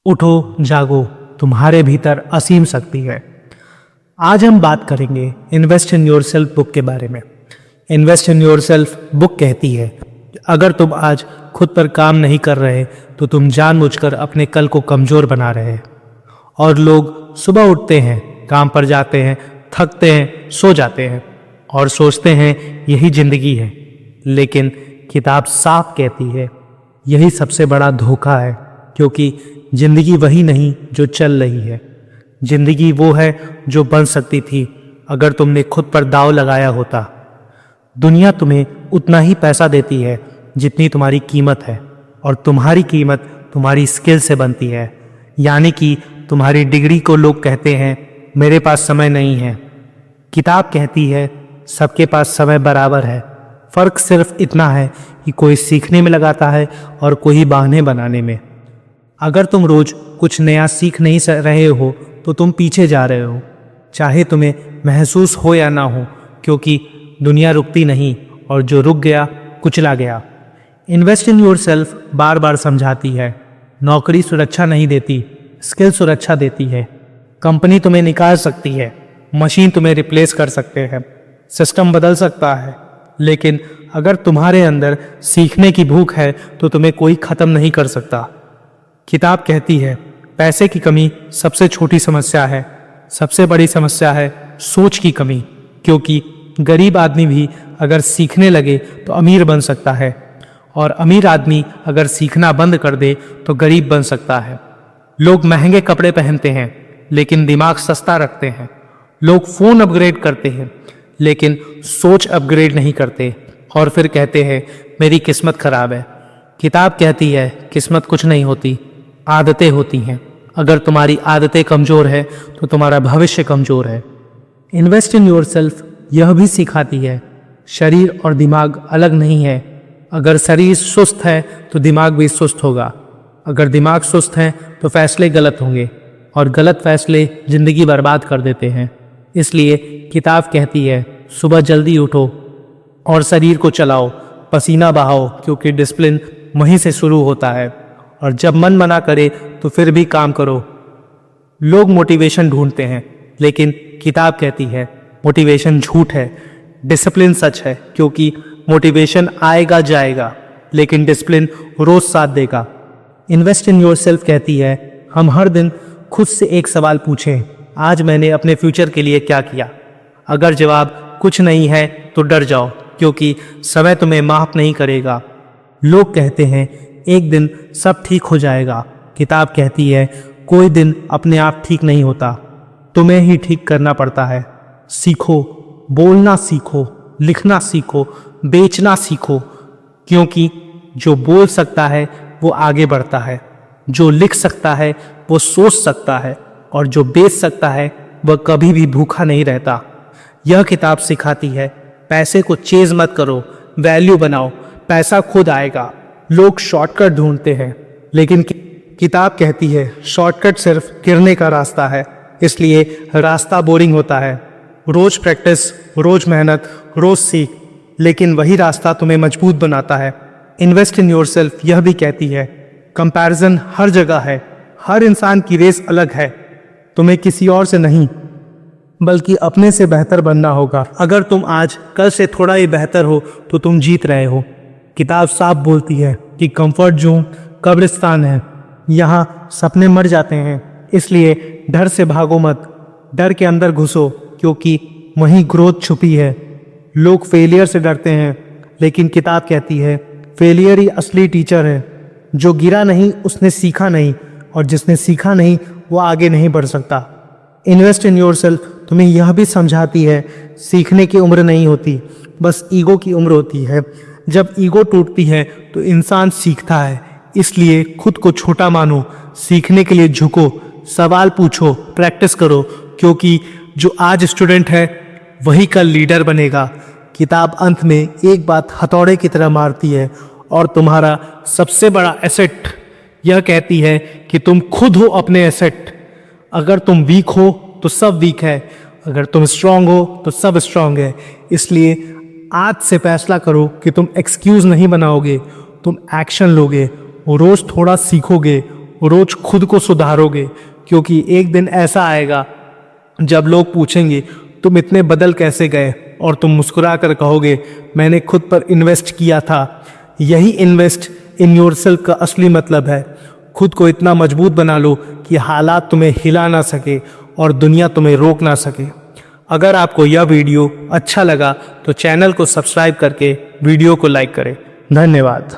उठो, जागो, तुम्हारे भीतर असीम शक्ति है। आज हम बात करेंगे इन्वेस्ट इन योरसेल्फ बुक के बारे में। इन्वेस्ट इन योरसेल्फ बुक कहती है, अगर तुम आज खुद पर काम नहीं कर रहे तो तुम जानबूझकर अपने कल को कमज़ोर बना रहे। और लोग सुबह उठते हैं, काम पर जाते हैं, थकते हैं, सो जाते हैं और सोचते हैं यही ज़िंदगी है। लेकिन किताब साफ कहती है यही सबसे बड़ा धोखा है, क्योंकि ज़िंदगी वही नहीं जो चल रही है। ज़िंदगी वो है जो बन सकती थी अगर तुमने खुद पर दांव लगाया होता। दुनिया तुम्हें उतना ही पैसा देती है जितनी तुम्हारी कीमत है, और तुम्हारी कीमत तुम्हारी स्किल से बनती है। यानी कि तुम्हारी डिग्री को लोग कहते हैं मेरे पास समय नहीं है, किताब कहती है सबके पास समय बराबर है। फ़र्क सिर्फ इतना है कि कोई सीखने में लगाता है और कोई बहाने बनाने में। अगर तुम रोज़ कुछ नया सीख नहीं रहे हो तो तुम पीछे जा रहे हो, चाहे तुम्हें महसूस हो या ना हो, क्योंकि दुनिया रुकती नहीं और जो रुक गया कुचला गया। इन्वेस्ट इन योरसेल्फ बार बार समझाती है नौकरी सुरक्षा नहीं देती, स्किल सुरक्षा देती है। कंपनी तुम्हें निकाल सकती है, मशीन तुम्हें रिप्लेस कर सकते हैं, सिस्टम बदल सकता है, लेकिन अगर तुम्हारे अंदर सीखने की भूख है तो तुम्हें कोई ख़त्म नहीं कर सकता। किताब कहती है पैसे की कमी सबसे छोटी समस्या है, सबसे बड़ी समस्या है सोच की कमी, क्योंकि गरीब आदमी भी अगर सीखने लगे तो अमीर बन सकता है, और अमीर आदमी अगर सीखना बंद कर दे तो गरीब बन सकता है। लोग महंगे कपड़े पहनते हैं लेकिन दिमाग सस्ता रखते हैं। लोग फ़ोन अपग्रेड करते हैं लेकिन सोच अपग्रेड नहीं करते, और फिर कहते हैं मेरी किस्मत खराब है। किताब कहती है किस्मत कुछ नहीं होती, आदतें होती हैं। अगर तुम्हारी आदतें कमज़ोर है तो तुम्हारा भविष्य कमज़ोर है। इन्वेस्ट इन योरसेल्फ यह भी सिखाती है शरीर और दिमाग अलग नहीं है। अगर शरीर सुस्त है तो दिमाग भी सुस्त होगा, अगर दिमाग सुस्त है तो फैसले गलत होंगे, और गलत फैसले ज़िंदगी बर्बाद कर देते हैं। इसलिए किताब कहती है सुबह जल्दी उठो और शरीर को चलाओ, पसीना बहाओ, क्योंकि डिसिप्लिन वहीं से शुरू होता है। और जब मन मना करे तो फिर भी काम करो। लोग मोटिवेशन ढूंढते हैं लेकिन किताब कहती है मोटिवेशन झूठ है, डिसिप्लिन सच है, क्योंकि मोटिवेशन आएगा जाएगा लेकिन डिसिप्लिन रोज़ साथ देगा। इन्वेस्ट इन योरसेल्फ कहती है हम हर दिन खुद से एक सवाल पूछें, आज मैंने अपने फ्यूचर के लिए क्या किया। अगर जवाब कुछ नहीं है तो डर जाओ, क्योंकि समय तुम्हें माफ़ नहीं करेगा। लोग कहते हैं एक दिन सब ठीक हो जाएगा, किताब कहती है कोई दिन अपने आप ठीक नहीं होता, तुम्हें ही ठीक करना पड़ता है। सीखो, बोलना सीखो, लिखना सीखो, बेचना सीखो, क्योंकि जो बोल सकता है वो आगे बढ़ता है, जो लिख सकता है वो सोच सकता है, और जो बेच सकता है वह कभी भी भूखा नहीं रहता। यह किताब सिखाती है पैसे को चेज मत करो, वैल्यू बनाओ, पैसा खुद आएगा। लोग शॉर्टकट ढूंढते हैं लेकिन किताब कहती है शॉर्टकट सिर्फ गिरने का रास्ता है, इसलिए रास्ता बोरिंग होता है। रोज़ प्रैक्टिस, रोज़ मेहनत, रोज़ सीख, लेकिन वही रास्ता तुम्हें मजबूत बनाता है। इन्वेस्ट इन योरसेल्फ यह भी कहती है कंपैरिजन हर जगह है, हर इंसान की रेस अलग है, तुम्हें किसी और से नहीं बल्कि अपने से बेहतर बनना होगा। अगर तुम आज कल से थोड़ा ही बेहतर हो तो तुम जीत रहे हो। किताब साफ बोलती है कि कंफर्ट जोन कब्रिस्तान है, यहाँ सपने मर जाते हैं, इसलिए डर से भागो मत, डर के अंदर घुसो, क्योंकि वहीं ग्रोथ छुपी है। लोग फेलियर से डरते हैं लेकिन किताब कहती है फेलियर ही असली टीचर है। जो गिरा नहीं उसने सीखा नहीं, और जिसने सीखा नहीं वो आगे नहीं बढ़ सकता। इन्वेस्ट इन योरसेल्फ तुम्हें यह भी समझाती है सीखने की उम्र नहीं होती, बस ईगो की उम्र होती है। जब ईगो टूटती है तो इंसान सीखता है, इसलिए खुद को छोटा मानो, सीखने के लिए झुको, सवाल पूछो, प्रैक्टिस करो, क्योंकि जो आज स्टूडेंट है वही कल लीडर बनेगा। किताब अंत में एक बात हथौड़े की तरह मारती है, और तुम्हारा सबसे बड़ा एसेट यह कहती है कि तुम खुद हो अपने एसेट। अगर तुम वीक हो तो सब वीक है, अगर तुम स्ट्रांग हो तो सब स्ट्रांग है। इसलिए आज से फैसला करो कि तुम एक्सक्यूज़ नहीं बनाओगे, तुम एक्शन लोगे, रोज़ थोड़ा सीखोगे, रोज खुद को सुधारोगे, क्योंकि एक दिन ऐसा आएगा जब लोग पूछेंगे तुम इतने बदल कैसे गए, और तुम मुस्कुरा कर कहोगे मैंने खुद पर इन्वेस्ट किया था। यही इन्वेस्ट इन योरसेल्फ का असली मतलब है। खुद को इतना मजबूत बना लो कि हालात तुम्हें हिला ना सके और दुनिया तुम्हें रोक ना सके। अगर आपको यह वीडियो अच्छा लगा तो चैनल को सब्सक्राइब करके वीडियो को लाइक करें। धन्यवाद।